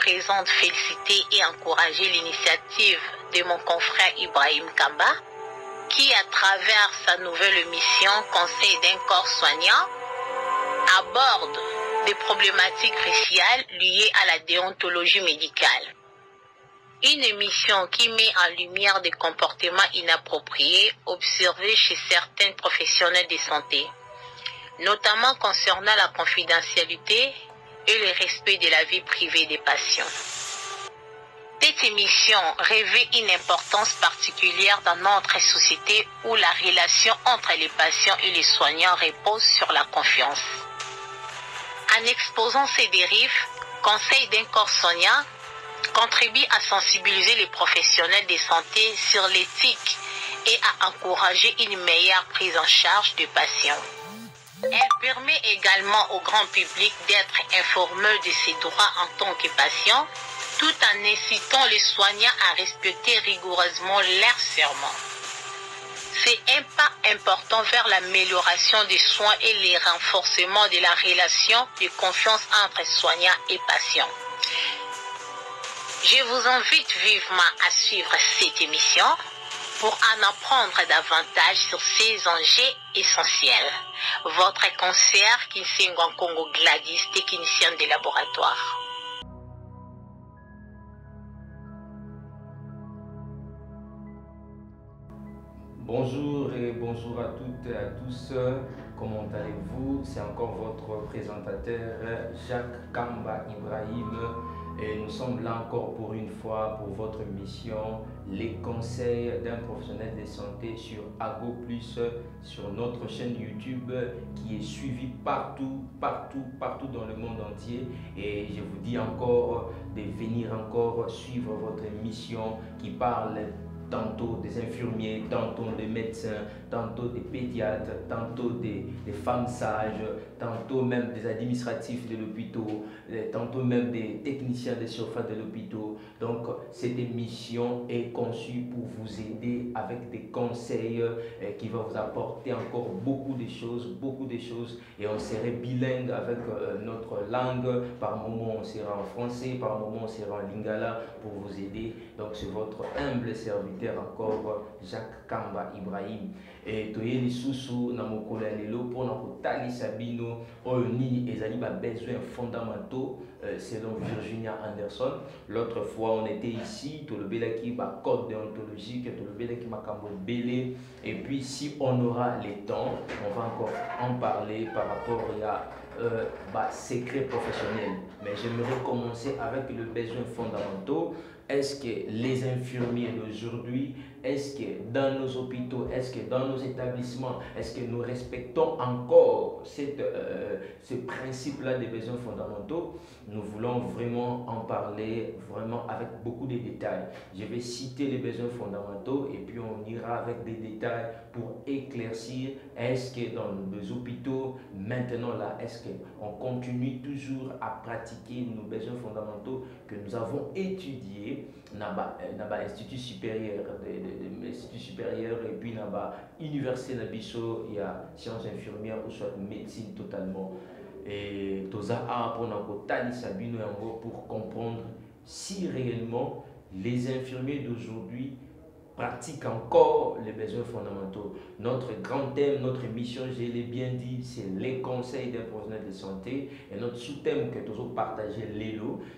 présente féliciter et encourager l'initiative de mon confrère Ibrahim Kamba, qui, à travers sa nouvelle émission Conseil d'un corps soignant, aborde des problématiques cruciales liées à la déontologie médicale. Une émission qui met en lumière des comportements inappropriés observés chez certains professionnels de santé, notamment concernant la confidentialité et le respect de la vie privée des patients. Cette émission revêt une importance particulière dans notre société où la relation entre les patients et les soignants repose sur la confiance. En exposant ces dérives, Conseil d'un corps soignant contribue à sensibiliser les professionnels de santé sur l'éthique et à encourager une meilleure prise en charge des patients. Elle permet également au grand public d'être informé de ses droits en tant que patient, tout en incitant les soignants à respecter rigoureusement leurs serments. C'est un pas important vers l'amélioration des soins et le renforcement de la relation de confiance entre soignants et patients. Je vous invite vivement à suivre cette émission pour en apprendre davantage sur ces enjeux essentiels. Votre conseillère Kinsengo Congo Gladys, technicienne de laboratoire. Bonjour et bonjour à toutes et à tous. Comment allez-vous? C'est encore votre présentateur Jacques Kamba Ibrahim et nous sommes là encore pour une fois pour votre mission, les conseils d'un professionnel de santé sur Ago Plus, sur notre chaîne YouTube qui est suivie partout dans le monde entier. Et je vous dis encore de venir encore suivre votre mission qui parle tantôt des infirmiers, tantôt des médecins, tantôt des pédiatres, tantôt des femmes sages, tantôt même des administratifs de l'hôpital, tantôt même des techniciens de surface de l'hôpital. Donc cette émission est conçue pour vous aider avec des conseils qui vont vous apporter encore beaucoup de choses et on serait bilingue avec notre langue. Par moment on sera en français, par moment on sera en lingala pour vous aider. Donc c'est votre humble serviteur encore Jacques Kamba Ibrahim et toyeli susu na mokolo ya lelo pona kotalisa bino oyo nini ezali ba besoins fondamentaux selon Virginia Anderson. L'autre fois on était ici tolobelaki ba code déontologique, tolobelaki makambo belé, et puis si on aura le temps on va encore en parler par rapport à secret professionnel. Mais j'aimerais commencer avec le besoin fondamentaux. Est-ce que les infirmiers d'aujourd'hui, est-ce que dans nos hôpitaux, est-ce que dans nos établissements, est-ce que nous respectons encore ce principe-là des besoins fondamentaux? Nous voulons vraiment en parler vraiment avec beaucoup de détails. Je vais citer les besoins fondamentaux et puis on ira avec des détails pour éclaircir. Est-ce que dans nos hôpitaux, maintenant là, est-ce qu'on continue toujours à pratiquer nos besoins fondamentaux que nous avons étudiés dans l'Institut supérieur et puis dans l'Université Nabiso, il y a sciences infirmières ou soit médecine totalement. Et tout ça pour comprendre si réellement les infirmiers d'aujourd'hui pratiquent encore les besoins fondamentaux. Notre grand thème, notre mission, je l'ai bien dit, c'est les conseils d'un professionnel de santé. Et notre sous-thème que nous avons partagé,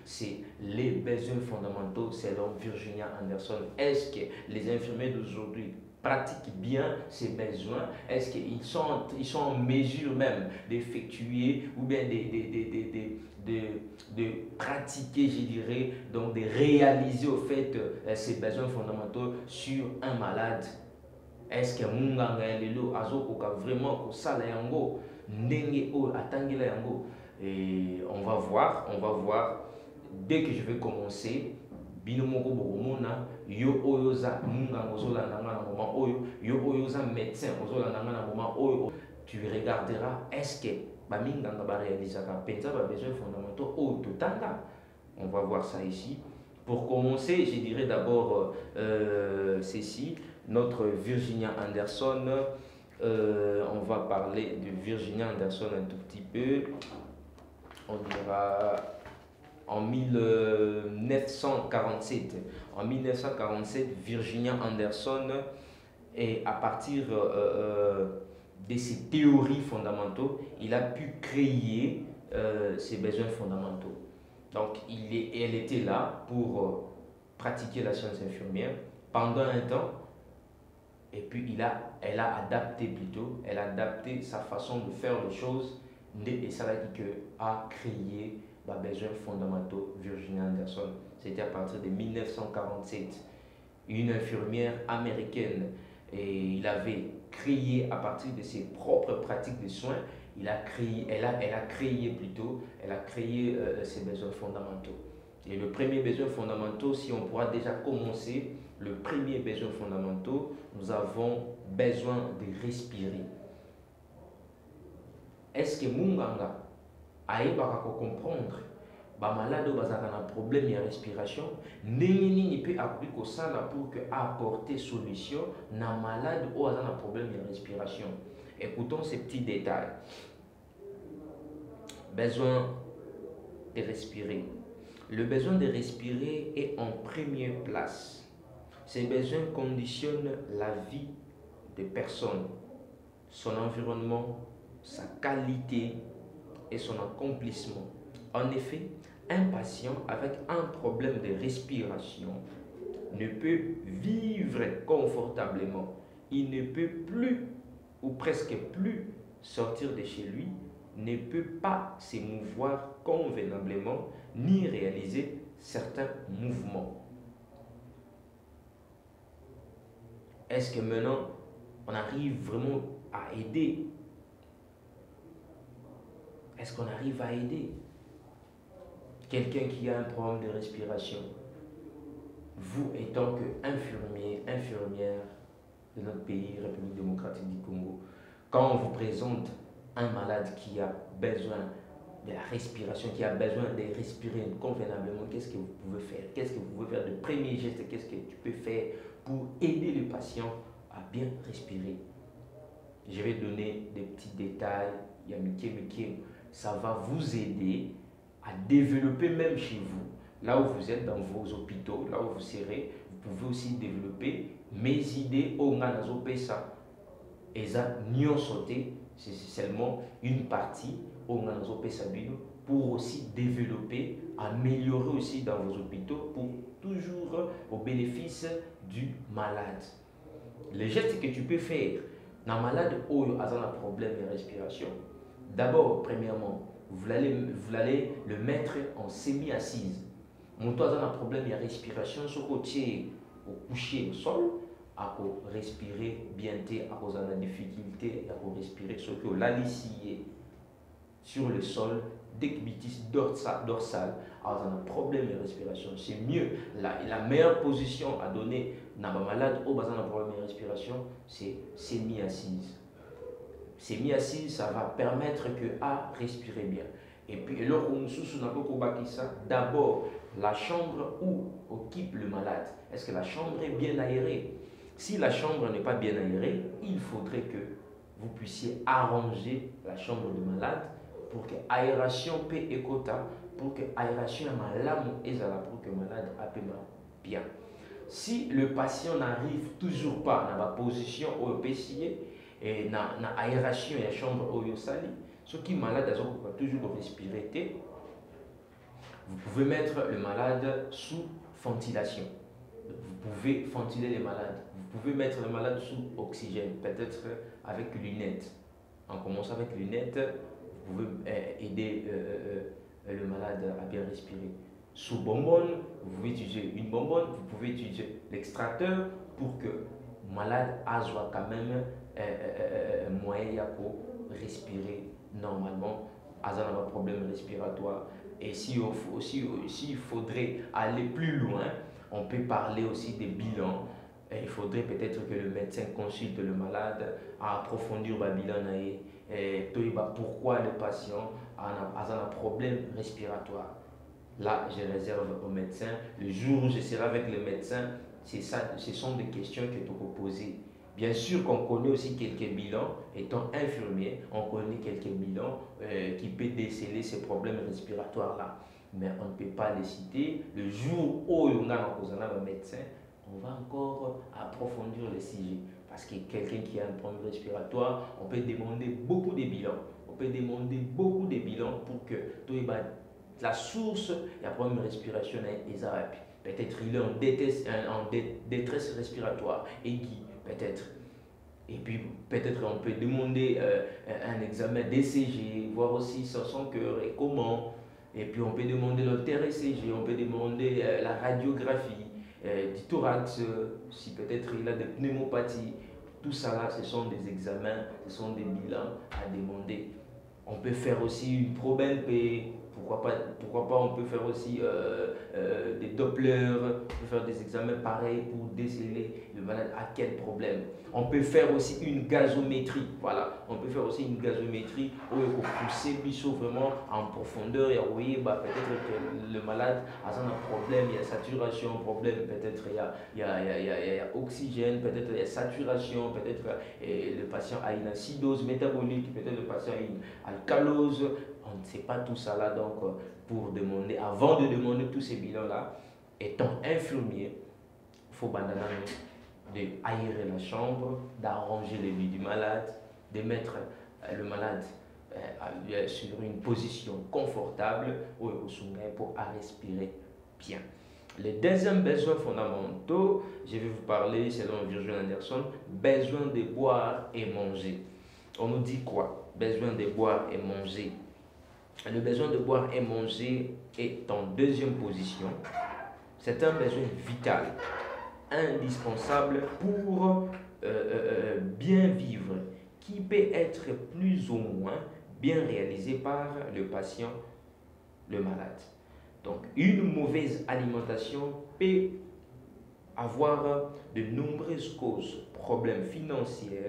c'est les besoins fondamentaux selon Virginia Anderson. Est-ce que les infirmiers d'aujourd'hui pratiquent bien ces besoins? Est-ce qu'ils sont en mesure même d'effectuer ou bien de pratiquer, je dirais, donc de réaliser au fait ces besoins fondamentaux sur un malade? Est-ce que munganga lelo azokoka vraiment ko sala yango ndenge o atangela yango? Et on va voir dès que je vais commencer. Bino moko bokomona yo oyoza munganga ozolanda nga na moment oyo, yo oyoza médecin ozolanda nga na moment oyo, tu regarderas est-ce que baminganga ba réalisaka penza ba besoins fondamentaux o totanga. On va voir ça ici. Pour commencer, je dirais d'abord ceci, notre Virginia Anderson. On va parler de Virginia Anderson un tout petit peu. On dira en 1947. En 1947, Virginia Anderson, et à partir de ses théories fondamentaux, il a pu créer ses besoins fondamentaux. Donc, elle était là pour pratiquer la science infirmière pendant un temps, et puis elle a adapté plutôt, elle a adapté sa façon de faire les choses, et ça a dit a créé les besoins fondamentaux Virginia Anderson. C'était à partir de 1947, une infirmière américaine, et il avait créé à partir de ses propres pratiques de soins, elle a créé ses besoins fondamentaux. Et le premier besoin fondamental, si on pourra déjà commencer, le premier besoin fondamental, nous avons besoin de respirer. Est-ce que Munganga a comprendre malade qui a un problème de respiration, ni peut appliquer ça pour apporter solution na malade qui a un problème de respiration? Écoutons ces petits détails. Besoin de respirer. Le besoin de respirer est en première place. Ces besoins conditionnent la vie des personnes, son environnement, sa qualité et son accomplissement. En effet, un patient avec un problème de respiration ne peut vivre confortablement. Il ne peut plus ou presque plus sortir de chez lui, ne peut pas s'émouvoir convenablement ni réaliser certains mouvements. Est-ce que maintenant on arrive vraiment à aider? Est-ce qu'on arrive à aider quelqu'un qui a un problème de respiration? Vous, étant qu'infirmier, infirmière de notre pays, République démocratique du Congo, quand on vous présente un malade qui a besoin de la respiration, qui a besoin de respirer convenablement, qu'est-ce que vous pouvez faire? Qu'est-ce que vous pouvez faire de premier geste? Qu'est-ce que tu peux faire pour aider le patient à bien respirer? Je vais donner des petits détails. Ça va vous aider à développer même chez vous. Là où vous êtes dans vos hôpitaux, là où vous serez, vous pouvez aussi développer mes idées au Nganazopesa. Et ça, n'y sauter, c'est seulement une partie au Nganazopesa pour aussi développer, améliorer aussi dans vos hôpitaux pour toujours au bénéfice du malade. Les gestes que tu peux faire dans un malade qui a un problème de respiration, d'abord, premièrement, vous allez le mettre en semi-assise. Mon toit a un problème de respiration, ce côté au coucher au sol, à respirer bien, à cause de la difficulté, à respirer ce que l'alicier sur le sol, décubitus dorsal, a un problème de respiration. C'est mieux, la meilleure position à donner dans un malade au bazar d'un problème de respiration, c'est semi-assise. Semi-assise, ça va permettre à respirer bien. Et puis, d'abord, la chambre où occupe le malade. Est-ce que la chambre est bien aérée? Si la chambre n'est pas bien aérée, il faudrait que vous puissiez arranger la chambre du malade pour que l'aération peut écouter, pour que l'aération pour que le malade aille bien. Si le patient n'arrive toujours pas dans la position où il peut et dans l'aération et la chambre où il sali, ce qui est malade va toujours respirer. Vous pouvez mettre le malade sous ventilation. Vous pouvez ventiler les malades. Vous pouvez mettre le malade sous oxygène, peut-être avec lunettes. On commence avec lunettes, vous pouvez aider le malade à bien respirer. Sous bonbonne, vous pouvez utiliser une bonbonne, vous pouvez utiliser l'extracteur pour que le malade soit quand même moyen pour respirer normalement, à un problème respiratoire. Et s'il faudrait aller plus loin, on peut parler aussi des bilans. Et il faudrait peut-être que le médecin consulte le malade, à approfondir le bilan et pourquoi le patient a un problème respiratoire. Là, je réserve au médecin. Le jour où je serai avec le médecin, ce sont des questions que tu peux poser. Bien sûr qu'on connaît aussi quelques bilans, étant infirmier, on connaît quelques bilans qui peuvent déceler ces problèmes respiratoires-là. mais on ne peut pas les citer. Le jour où on a un médecin, on va encore approfondir le sujet. Parce que quelqu'un qui a un problème respiratoire, on peut demander beaucoup de bilans. On peut demander beaucoup de bilans pour que la source du problème respiration est rapide. Peut-être il est en détresse respiratoire aiguë, peut-être. Et puis peut-être on peut demander un examen d'ECG, voir aussi son cœur et comment. Et puis on peut demander le TRCG, on peut demander la radiographie du thorax, si peut-être il a des pneumopathies. Tout ça là, ce sont des examens, ce sont des bilans à demander. On peut faire aussi une probe-NP. Pourquoi pas, on peut faire aussi des Doppler, on peut faire des examens pareils pour déceler le malade à quel problème. On peut faire aussi une gazométrie, voilà, on peut faire aussi une gazométrie où il faut pousser Bissot vraiment en profondeur et oui, peut-être que le malade a un problème, il y a saturation, problème, peut-être il y a oxygène, peut-être il y a saturation, peut-être le patient a une acidose métabolique, peut-être le patient a une alcalose. On ne sait pas tout ça là, donc pour demander, avant de demander tous ces bilans là, étant infirmier, il faut d'aérer la chambre, d'arranger le lit du malade, de mettre le malade sur une position confortable pour respirer bien. Les deuxièmes besoins fondamentaux, je vais vous parler selon Virgil Anderson, besoin de boire et manger. On nous dit quoi? Besoin de boire et manger. Le besoin de boire et manger est en deuxième position. C'est un besoin vital, indispensable pour bien vivre, qui peut être plus ou moins bien réalisé par le patient, le malade. Donc, une mauvaise alimentation peut avoir de nombreuses causes, problèmes financiers,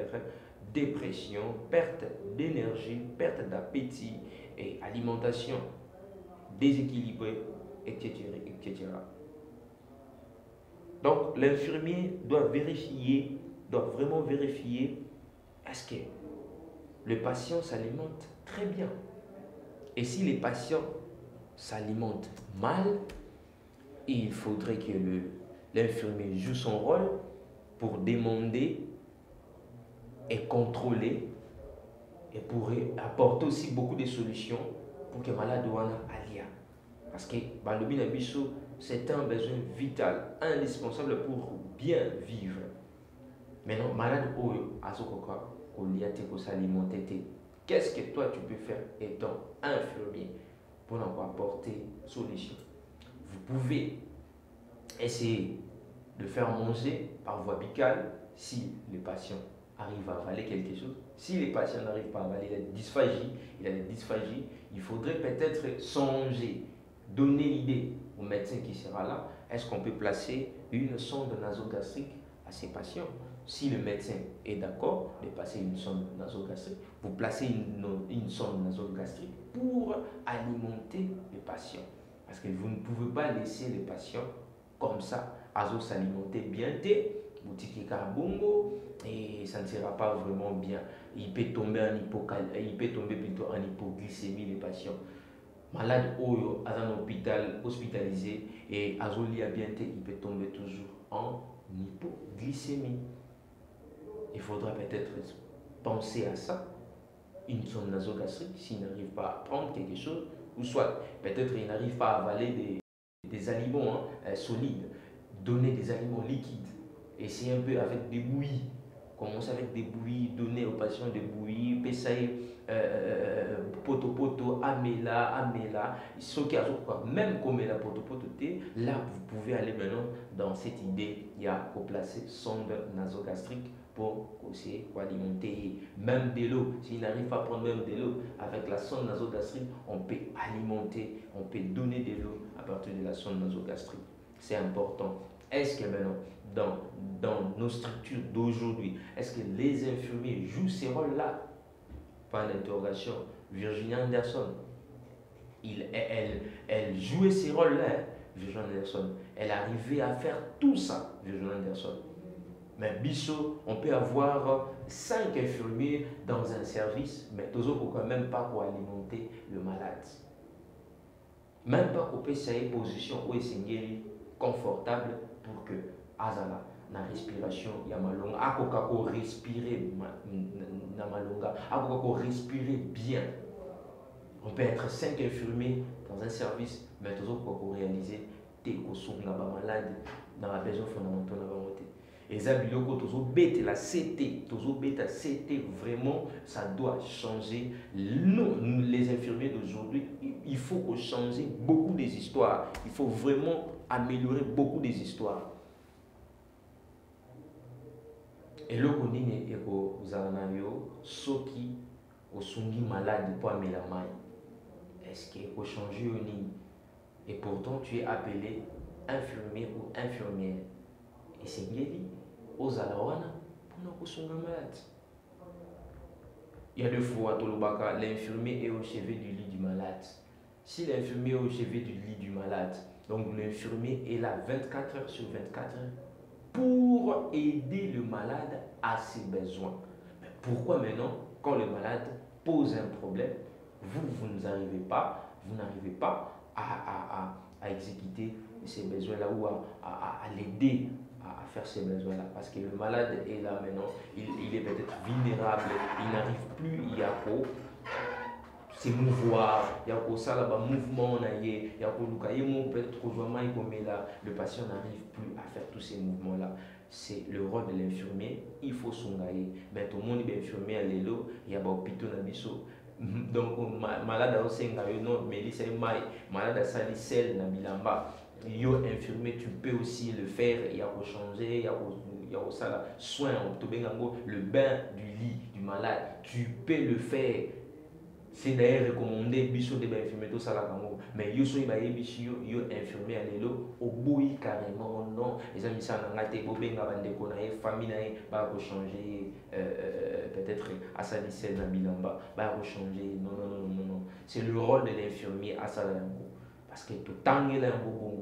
dépression, perte d'énergie, perte d'appétit et alimentation déséquilibrée, etc. etc. Donc, l'infirmier doit vraiment vérifier est-ce que le patient s'alimente très bien. Et si les patients s'alimentent mal, il faudrait que l'infirmier joue son rôle pour demander et contrôler et pour apporter aussi beaucoup de solutions pour que le malade aille. Parce que c'est un besoin vital, indispensable pour bien vivre. Maintenant, malade s'alimenter. Qu'est-ce que toi tu peux faire étant infirmier pour apporter solution? Vous pouvez essayer de faire manger par voie buccale si le patient arrive à avaler quelque chose. Si les patients n'arrivent pas à avaler, il a des dysphagies, il faudrait peut-être songer, donner l'idée au médecin qui sera là, est-ce qu'on peut placer une sonde nasogastrique à ces patients? Si le médecin est d'accord de passer une sonde nasogastrique, vous placez une sonde nasogastrique pour alimenter le patient. Parce que vous ne pouvez pas laisser le patient comme ça, à s'alimenter bien, boutique carbongo, et ça ne sera pas vraiment bien. Il peut tomber plutôt en hypoglycémie les patients. Malade ou à un hôpital hospitalisé et à bien, il peut tomber toujours en hypoglycémie. Il faudra peut-être penser à ça. Une sonde nasogastrique s'il n'arrive pas à prendre quelque chose, ou soit peut-être il n'arrive pas à avaler des aliments solides, donner des aliments liquides. Essayer un peu avec des bouillies. Commencer avec des bouillies, donner aux patients des bouillies, essayer poto, amela, ce qui a même comme la poto, là vous pouvez aller maintenant dans cette idée, il y a qu'au placer sonde nasogastrique pour alimenter même de l'eau. S'il n'arrive pas à prendre même de l'eau, avec la sonde nasogastrique, on peut alimenter, on peut donner de l'eau à partir de la sonde nasogastrique. C'est important. Est-ce que maintenant, dans nos structures d'aujourd'hui, est-ce que les infirmiers jouent ces rôles-là? Pas d'interrogation. Virginia Anderson, elle jouait ces rôles-là, Virginia Anderson. Elle arrivait à faire tout ça, Virginia Anderson. Mais Bissot, on peut avoir 5 infirmiers dans un service, mais toujours quand même pas pour alimenter le malade. même pas qu'on puisse une position où est confortable pour que azala na respiration ya malonga akoka ko respirer na malonga akoka ko respirer bien. On peut être 5 infirmiers dans un service mais toujours pour réaliser des kosunga ba malade dans la besoin fondamentale na ba moté. Et ça biloko toujours bête la CT, toujours bête la CT, vraiment ça doit changer. Nous les infirmiers d'aujourd'hui, il faut changer beaucoup des histoires. Il faut vraiment améliorer beaucoup des histoires. Et le konini eko zanayo soki osungi malade pour amélamai. Est-ce qu'il faut changer au nid? Et pourtant tu es appelé infirmier ou infirmière. Et c'est guéri aux alawana pour nous kusunga malade. Il y a deux fois l'infirmier est au chevet du lit du malade. Si l'infirmier est au chevet du lit du malade, donc l'infirmier est là 24 heures sur 24 heures pour aider le malade à ses besoins. Mais pourquoi maintenant, quand le malade pose un problème, vous n'arrivez pas à exécuter ses besoins-là ou à l'aider à faire ces besoins-là? Parce que le malade est là maintenant, il est peut-être vulnérable, il n'arrive plus, il y a quoi s'émouvoir, il y a quoi ça là-bas, mouvement, il y a quoi le patient n'arrive plus à faire tous ces mouvements-là. C'est le rôle de l'infirmier, il faut s'engager. Mais tout le monde est infirmier à l'élo, il y a des hôpitaux dans biso. Donc malade à Osengayo, non, mais c'est malade à Salicel, na Bilamba. Yo infirmier, tu peux aussi le faire, il y a quoi changer, il y a quoi ça, soin, le bain du lit du malade, tu peux le faire. C'est d'ailleurs recommandé biso de infirmier tout ça là mais yo so iba yebishi yo infirmier alelo oboyi carrément non les amis ça na ngate bobenga bandeko na famille na ba ko changer peut-être à Salicel na Bilamba ba ko changer non c'est le rôle de l'infirmier à Salango. Parce que tout temps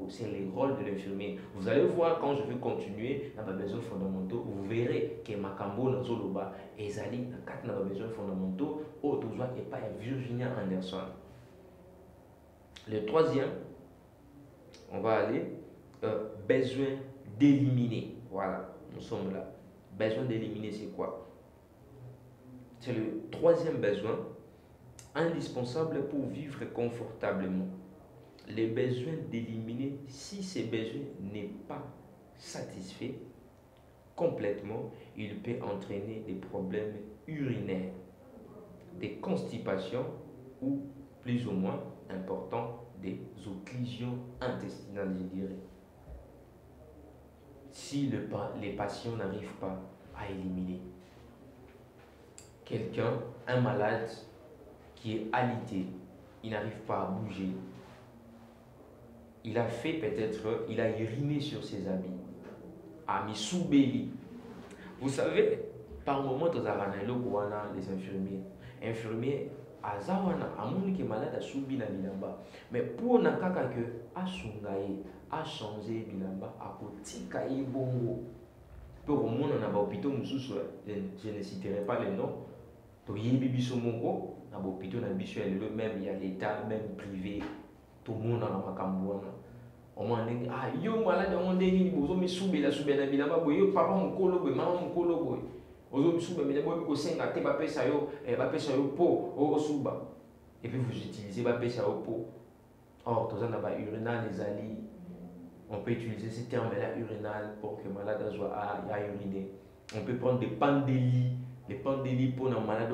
c'est le rôle de l'infirmier. Vous allez voir quand je vais continuer dans mes besoins fondamentaux, vous verrez que Makambo dans Zoloba et Zali dans mes besoins fondamentaux, Otozoa et pas Virginia Anderson. Le troisième, on va aller besoin d'éliminer. Voilà, nous sommes là. Besoin d'éliminer, c'est quoi? C'est le troisième besoin indispensable pour vivre confortablement. Les besoins d'éliminer, si ce besoin n'est pas satisfait complètement, il peut entraîner des problèmes urinaires, des constipations ou plus ou moins importants, des occlusions intestinales, je dirais. Si les patients n'arrivent pas à éliminer quelqu'un, un malade qui est alité, il n'arrive pas à bouger, il a fait peut-être, il a uriné sur ses habits, a mis sous béli. Vous savez, par moment, les infirmiers, azawana, amoni qui malade a subi na bilamba. Mais pour na kaka que a sungaye, a changé bilamba, a kotika bongo. Pour mon na ba hôpital mususu, je ne citerai pas les noms. To yebi biso moko, na ba hôpital na biso même il y a l'état même privé. Tout le monde a makambo wana oma ndenge yo malade on ndenge ni bozo misubela subela bilamba boy yo papa mukolo boy mama mukolo boy ozo misubela bilamba boy ko senga te ba pesa yo po o suba et puis vous utilisez ba pesa yo po. Or tous na ba urinal les ali on peut utiliser ce terme là urinal pour que malade soit à uriner. On peut prendre des pandélis. Les pandélis pour les malades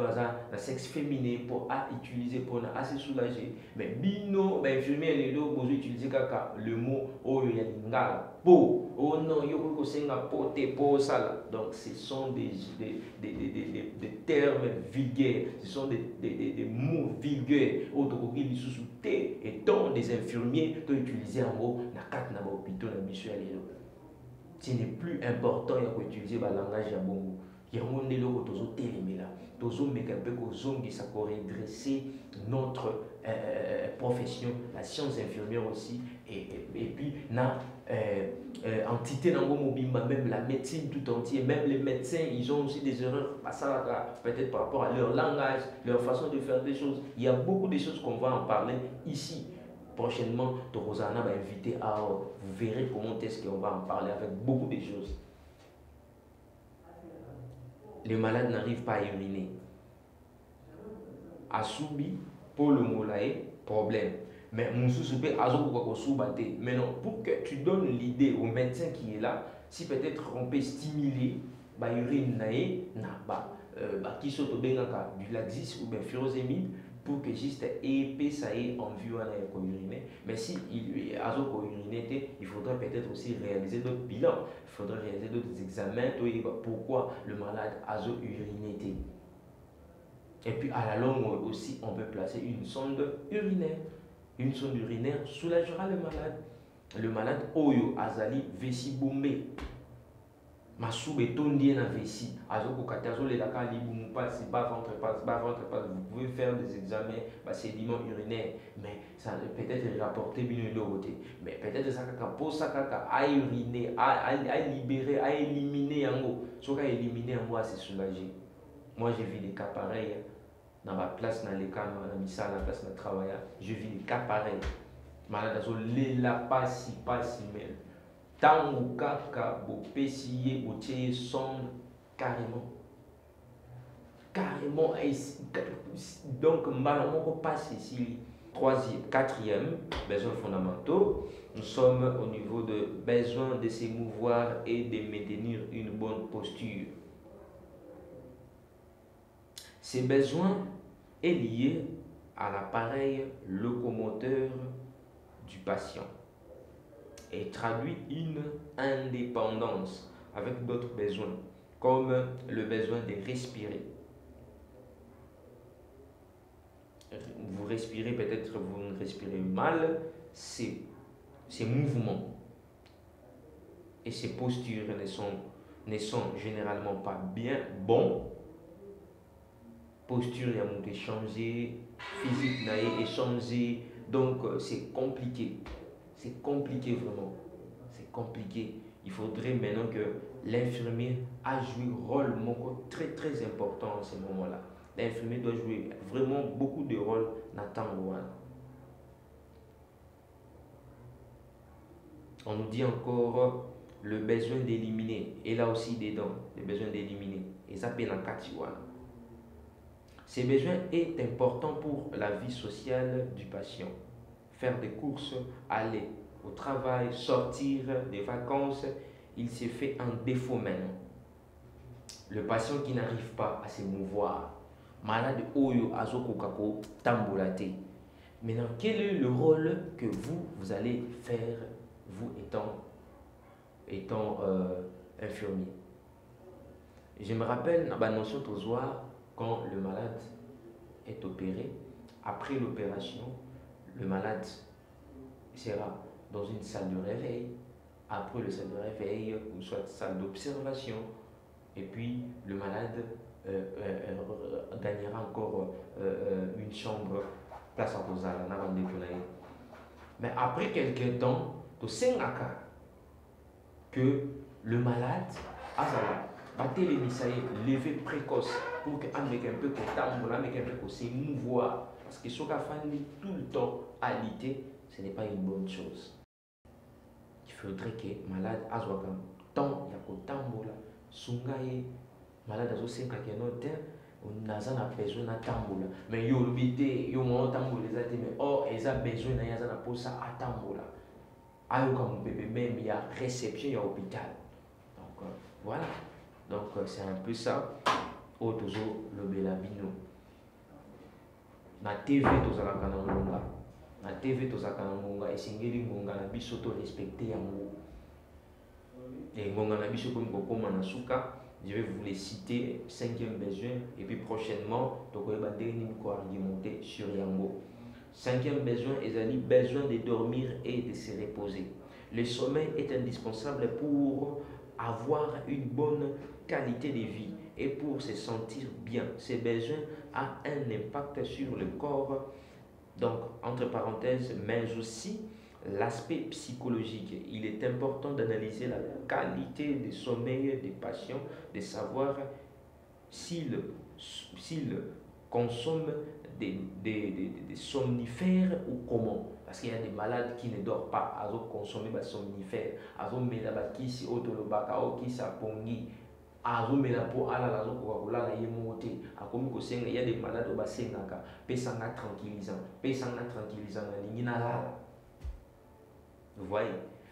de sexe féminin pour utiliser pour assez soulager. Mais bino, infirmier, vous utilisez le mot oyoyalinga po. Oh non, yo ko senga po te po sala. Donc ce sont des termes vulgaires, ce sont des mots vulgaires. Autokoki lisusu te et tant des infirmiers to utiliser en mot na kat na ba hôpital na biso ya lelo. Ce n'est plus important ya utiliser ba langage ya bongo. Il y a un monde qui ça pour redresser notre profession, la science infirmière aussi, et puis na entité même la médecine tout entière, même les médecins, ils ont aussi des erreurs, peut-être par rapport à leur langage, leur façon de faire des choses. Il y a beaucoup de choses qu'on va en parler ici. prochainement, Torosana va inviter à vous verrez comment est-ce qu'on va en parler avec beaucoup de choses. Les malades n'arrivent pas à uriner. Asubi, pour le molae, problème. Mais mon sous-soupé, maintenant, pour que tu donnes l'idée au médecin qui est là, si peut-être on peut stimuler, urine qui saute du laxis ou bien furosémide, pour que juste épais ça ait en vue à uriner. Mais si il il faudrait peut-être aussi réaliser d'autres bilans, il faudrait réaliser d'autres examens, pourquoi le malade a uriné. Et puis à la longue aussi, on peut placer une sonde urinaire. Une sonde urinaire soulagera le malade. Le malade, Oyo Azali, Vessi Bombé. Masoube Tondien na Vessi. Azoko Katazo, les Laka, Liboum, passe, ventre, passe. Vous pouvez faire des examens, sédiments urinaires. Mais ça peut-être rapporter bien de côté. Mais peut-être ça, pour ça, à uriner, à libérer, à éliminer en haut. Ce qu'à éliminer en haut, c'est soulager. Moi, j'ai vu des cas pareils dans ma place, dans les cas, dans la place de travail. Je vis des cas pareils. Malade, la passe, mais tant ou kaka, bo pessier, bo tier, sonde, carrément. Carrément, donc, malheureusement, passe ici. Quatrième, besoins fondamentaux. Nous sommes au niveau de besoin de s'émouvoir et de maintenir une bonne posture. Ces besoins sont liés à l'appareil locomoteur du patient et traduit une indépendance avec d'autres besoins, comme le besoin de respirer. Vous respirez, peut-être vous ne respirez mal, ces mouvements et ces postures ne sont généralement pas bien bons. Posture a changé, physique n'a changé, donc c'est compliqué. C'est compliqué vraiment. C'est compliqué. Il faudrait maintenant que l'infirmier a joué un rôle très très important en ce moment-là. L'infirmier doit jouer vraiment beaucoup de rôles dans le temps. On nous dit encore le besoin d'éliminer. Et là aussi dedans, le besoin d'éliminer. Et ça peut dans Katiwana. Ces besoins est important pour la vie sociale du patient. Faire des courses, aller au travail, sortir des vacances, il se fait un défaut maintenant. Le patient qui n'arrive pas à se mouvoir, malade Oyo Azoko Kako Tambolate. Maintenant, quel est le rôle que vous allez faire, vous étant infirmier? Je me rappelle, dans la notion de quand le malade est opéré, après l'opération, le malade sera dans une salle de réveil, après le salle de réveil, ou soit salle d'observation, et puis le malade gagnera encore une chambre, place à poser. Mais après quelques temps, tu sais que le malade a les lever précoce pour qu'un mec un peu s'émouvoir. Parce que ce qu'a fait tout le temps à l'ité, ce n'est pas une bonne chose. Il faudrait que le malade a temps, il y a que tambola, sungaye, malade a 5 on a besoin de tambola. Mais il y a tambola, mais oh, il a besoin de ça à tambola. Même il y a réception, il y a hôpital. Donc voilà. Donc c'est un peu ça. Otozo le belabino. Na TV tozala kana ngonga. Na TV tozala kana ngonga esengeli ngonga na biso to respecter yango. Et ngonga na biso comme kokoma na suka, je vais vous les citer 5e besoin et puis prochainement tokoyeba ndeni ko argumenter sur yango. 5e besoin ezali besoin de dormir et de se reposer. Le sommeil est indispensable pour avoir une bonne qualité de vie et pour se sentir bien. Ces besoins ont un impact sur le corps, donc entre parenthèses, mais aussi l'aspect psychologique. Il est important d'analyser la qualité du sommeil des patients, de savoir s'ils consomment des somnifères ou comment? Parce qu'il y a des malades qui ne dorment pas, à consommer des somnifères, à mettre des kisi otolobaka, kisi apongi, à mettre pour ala la Coca-Cola la yemote, à comme il y a des malades au bassin naka, pesanga tranquillisant, la ligne là. Vous voyez?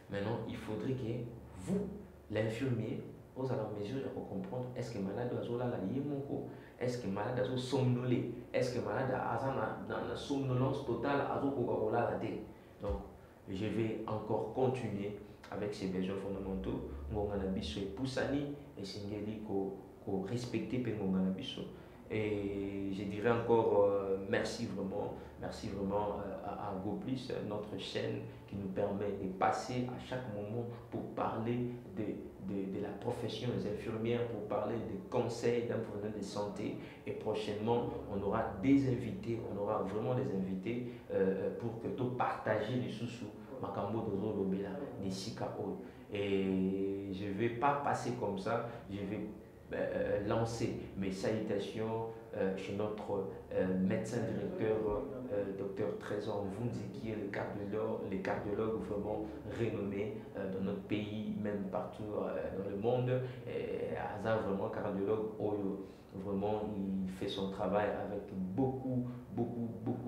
Maintenant, il faudrait que vous, l'infirmier, vous allez en mesure de comprendre est-ce que malade a la yemoko, est-ce que malade a somnolé, est-ce que malade a dans la somnolence totale a Coca-Cola la tête. Donc, je vais encore continuer avec ces besoins fondamentaux. Ngongana biso et poussani et singeli ko respecter pe ngongana biso. Et je dirais encore merci vraiment à GoPlus, notre chaîne qui nous permet de passer à chaque moment pour parler de la profession des infirmières, pour parler des conseils d'un professionnel de santé. Et prochainement, on aura des invités, on aura vraiment des invités pour que tout partager les sous-sous. Makambo Dozo Lobela, Nishika O. Et je ne vais pas passer comme ça, je vais lancer mes salutations chez notre médecin directeur, Dr Trésor Mvunzi, qui est le cardiologue vraiment renommé dans notre pays, même partout dans le monde. Aza vraiment cardiologue Oyo. Vraiment, il fait son travail avec beaucoup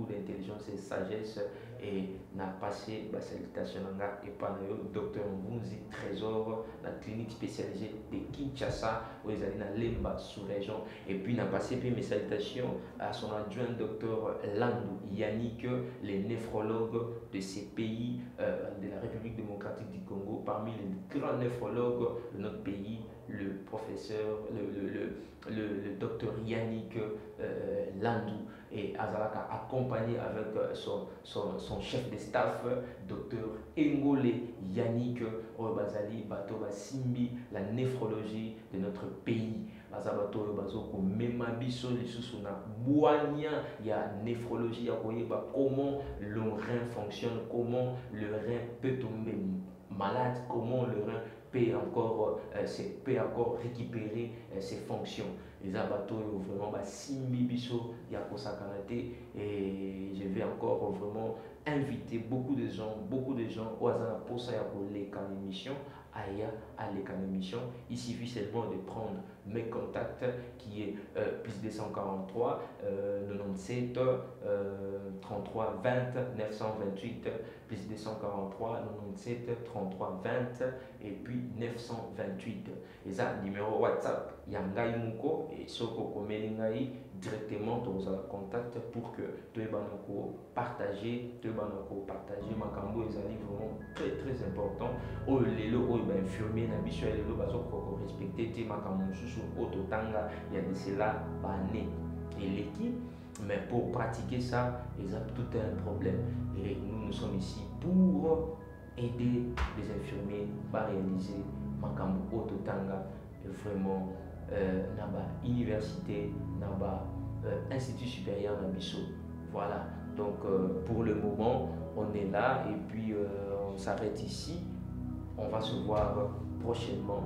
d'intelligence et sagesse et n'a passé la salutation et par le docteur Mvunzi Trésor, la clinique spécialisée de Kinshasa, où ils allaient dans Lemba sous-région. Et puis n'a passé mes salutations à son adjoint docteur Landou Yannick, les néphrologues de ces pays de la République démocratique du Congo, parmi les grands néphrologues de notre pays, le professeur, le docteur Yannick Landou, et Azalaka accompagné avec son chef de staff, docteur Engole Yannick Obazali Bato Simbi, la néphrologie de notre pays. Bazabato Bazoko Memabiso les sous-suna Boania, il y a néphrologie, comment le rein fonctionne, comment le rein peut tomber malade, comment le rein peut encore récupérer ses fonctions. Les abattoirs vraiment Simbi Biso Yakosakanate, et je vais encore vraiment inviter beaucoup de gens au hasard pour ça pour les émission à l'émission. Il suffit seulement de prendre mes contacts qui est plus 243 97 33 20 928 plus 243 97 33 20 et puis 928. Et ça numéro WhatsApp Yangai Muko et Soko Komelingai directement dans le contact pour que tu partager Makambo et Zali vraiment très important. Oh lelo oh infirmier na biso lelo bazo ko respecter te Makambo sous ototanga il y a de cela bané et l'équipe. Mais pour pratiquer ça, ils ont tout un problème. Et nous sommes ici pour aider les infirmiers à réaliser Makambo Ototanga vraiment naba université, naba institut supérieur Nabiso. Voilà. Donc pour le moment, on est là et puis on s'arrête ici. On va se voir prochainement.